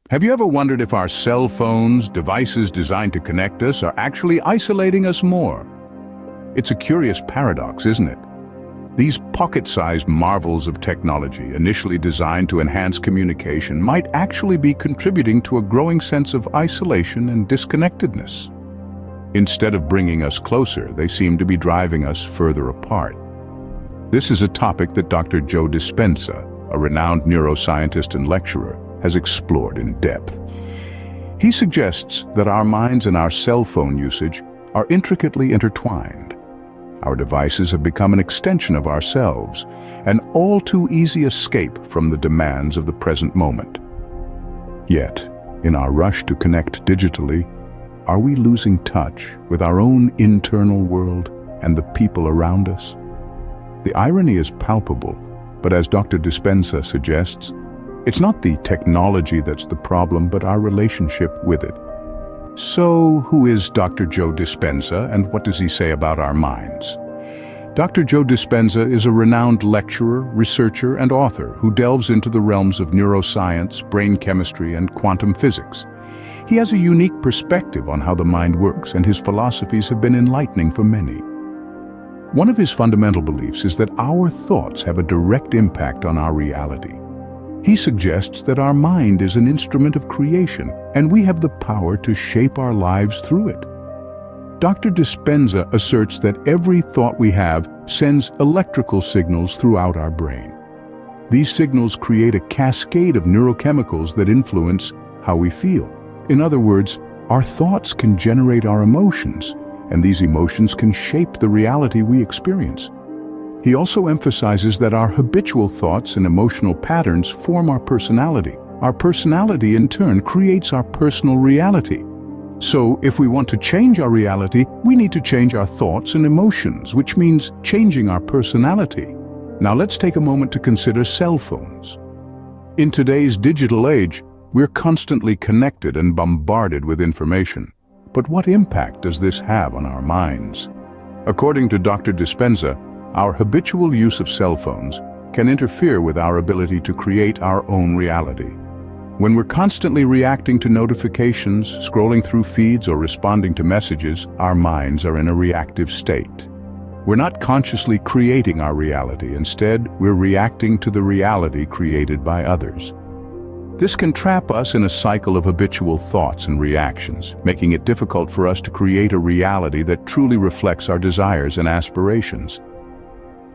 Have you ever wondered if our cell phones, devices designed to connect us, are actually isolating us more? It's a curious paradox, isn't it? These pocket-sized marvels of technology, initially designed to enhance communication, might actually be contributing to a growing sense of isolation and disconnectedness. Instead of bringing us closer, they seem to be driving us further apart. This is a topic that Dr. Joe Dispenza, a renowned neuroscientist and lecturer, has explored in depth. He suggests that our minds and our cell phone usage are intricately intertwined. Our devices have become an extension of ourselves, an all too easy escape from the demands of the present moment. Yet, in our rush to connect digitally, are we losing touch with our own internal world and the people around us? The irony is palpable, but as Dr. Dispenza suggests, it's not the technology that's the problem, but our relationship with it. So, who is Dr. Joe Dispenza, and what does he say about our minds? Dr. Joe Dispenza is a renowned lecturer, researcher, and author who delves into the realms of neuroscience, brain chemistry, and quantum physics. He has a unique perspective on how the mind works, and his philosophies have been enlightening for many. One of his fundamental beliefs is that our thoughts have a direct impact on our reality. He suggests that our mind is an instrument of creation, and we have the power to shape our lives through it. Dr. Dispenza asserts that every thought we have sends electrical signals throughout our brain. These signals create a cascade of neurochemicals that influence how we feel. In other words, our thoughts can generate our emotions, and these emotions can shape the reality we experience. He also emphasizes that our habitual thoughts and emotional patterns form our personality. Our personality, in turn, creates our personal reality. So, if we want to change our reality, we need to change our thoughts and emotions, which means changing our personality. Now let's take a moment to consider cell phones. In today's digital age, we're constantly connected and bombarded with information. But what impact does this have on our minds? According to Dr. Dispenza, our habitual use of cell phones can interfere with our ability to create our own reality. When we're constantly reacting to notifications, scrolling through feeds, or responding to messages, our minds are in a reactive state. We're not consciously creating our reality. Instead, we're reacting to the reality created by others. This can trap us in a cycle of habitual thoughts and reactions, making it difficult for us to create a reality that truly reflects our desires and aspirations.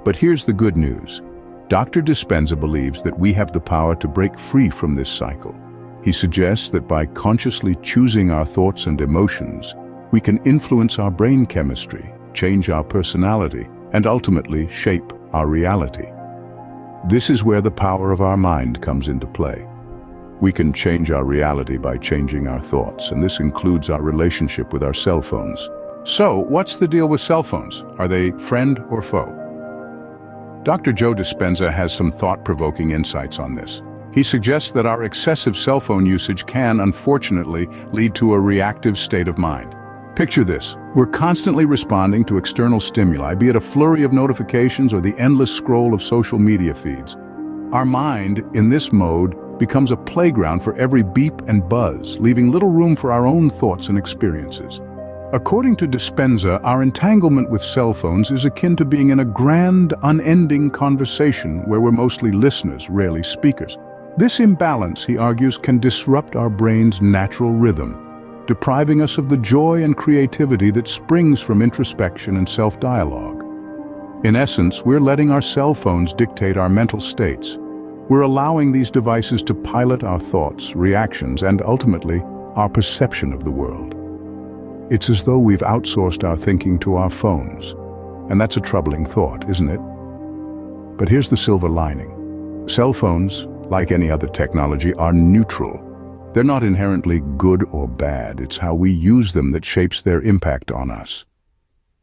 But here's the good news. Dr. Dispenza believes that we have the power to break free from this cycle. He suggests that by consciously choosing our thoughts and emotions, we can influence our brain chemistry, change our personality, and ultimately shape our reality. This is where the power of our mind comes into play. We can change our reality by changing our thoughts, and this includes our relationship with our cell phones. So, what's the deal with cell phones? Are they friend or foe? Dr. Joe Dispenza has some thought-provoking insights on this. He suggests that our excessive cell phone usage can, unfortunately, lead to a reactive state of mind. Picture this. We're constantly responding to external stimuli, be it a flurry of notifications or the endless scroll of social media feeds. Our mind, in this mode, becomes a playground for every beep and buzz, leaving little room for our own thoughts and experiences. According to Dispenza, our entanglement with cell phones is akin to being in a grand, unending conversation where we're mostly listeners, rarely speakers. This imbalance, he argues, can disrupt our brain's natural rhythm, depriving us of the joy and creativity that springs from introspection and self-dialogue. In essence, we're letting our cell phones dictate our mental states. We're allowing these devices to pilot our thoughts, reactions, and ultimately, our perception of the world. It's as though we've outsourced our thinking to our phones. And that's a troubling thought, isn't it? But here's the silver lining. Cell phones, like any other technology, are neutral. They're not inherently good or bad. It's how we use them that shapes their impact on us.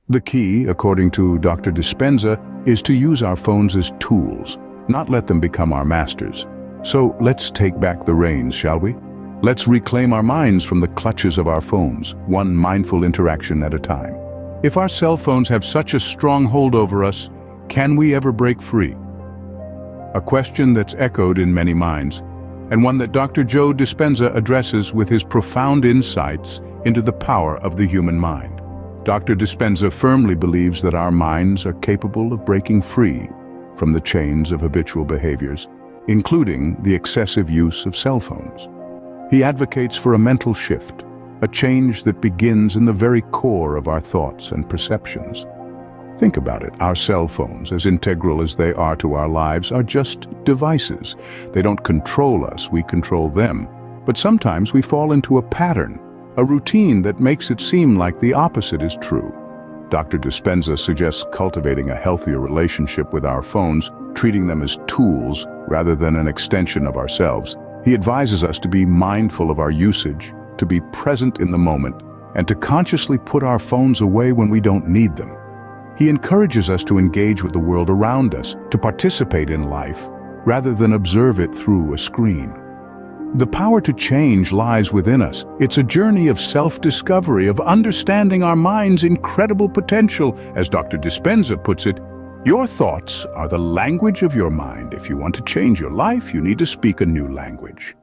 The key, according to Dr. Dispenza, is to use our phones as tools, not let them become our masters. So let's take back the reins, shall we? Let's reclaim our minds from the clutches of our phones, one mindful interaction at a time. If our cell phones have such a strong hold over us, can we ever break free? A question that's echoed in many minds. and one that Dr. Joe Dispenza addresses with his profound insights into the power of the human mind. Dr. Dispenza firmly believes that our minds are capable of breaking free from the chains of habitual behaviors, including the excessive use of cell phones. He advocates for a mental shift, a change that begins in the very core of our thoughts and perceptions. Think about it. Our cell phones, as integral as they are to our lives, are just devices. They don't control us, we control them. But sometimes we fall into a pattern, a routine that makes it seem like the opposite is true. Dr. Dispenza suggests cultivating a healthier relationship with our phones, treating them as tools rather than an extension of ourselves. He advises us to be mindful of our usage, to be present in the moment, and to consciously put our phones away when we don't need them. He encourages us to engage with the world around us, to participate in life, rather than observe it through a screen. The power to change lies within us. It's a journey of self-discovery, of understanding our mind's incredible potential. As Dr. Dispenza puts it, your thoughts are the language of your mind. If you want to change your life, you need to speak a new language.